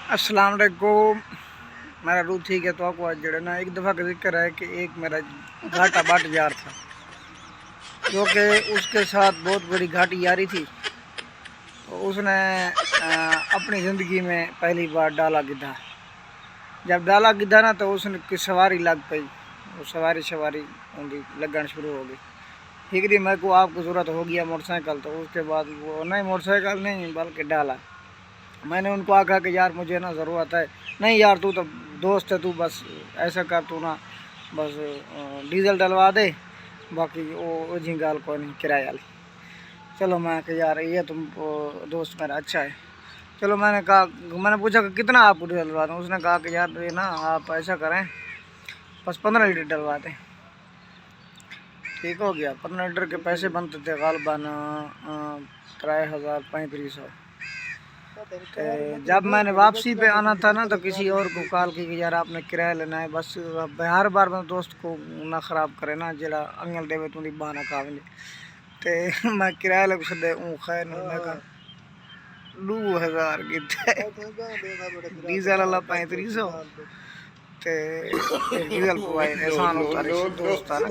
अस्सलाम वालेकुम। मेरा रूह ठीक है। तो आपको आज जड़े ना एक दफ़ा का जिक्र है कि एक मेरा घाटा बाट यार था, जो कि उसके साथ बहुत बड़ी घाटी यारी थी। तो उसने अपनी ज़िंदगी में पहली बार डाला गिद्धा। जब डाला गिद्धा ना तो उसने की सवारी लग पई। वो सवारी सवारी उनकी लगन शुरू हो गई। ठीक थी, मेरे को आपको ज़रूरत हो गया मोटरसाइकिल। तो उसके बाद वो नहीं, मोटरसाइकिल नहीं बल्कि डाला। मैंने उनको आखा कि यार मुझे ना ज़रूरत है। नहीं यार, तू तो दोस्त है, तू बस ऐसा कर, तू ना बस डीजल डलवा दे, बाकी वो जी गाल कोई नहीं, किराया वाली। चलो मैं कि यार ये तुम दोस्त मेरा अच्छा है। चलो मैंने कहा, मैंने पूछा कि कितना आपको डीजल डलवा दूँ। उसने कहा कि यार ये ना आप ऐसा करें, बस 15 लीटर डलवा दें। ठीक हो गया। 15 लीटर के पैसे बनते थे गालबन 3,000 जब मैंने वापसी पे आना था ना तो किसी और को कॉल की कि यार आपने किराया लेना है। बस हर बार मैं दोस्त को ना ख़राब करे ना, जरा अंगल देवे तुंदी बहाना कावले ते मैं किराया लग सदे खैर मैं कहा 2,000 डीजल वाला 3500 ते डीजल पवाए एहसान उतारे दोस्त आ ना।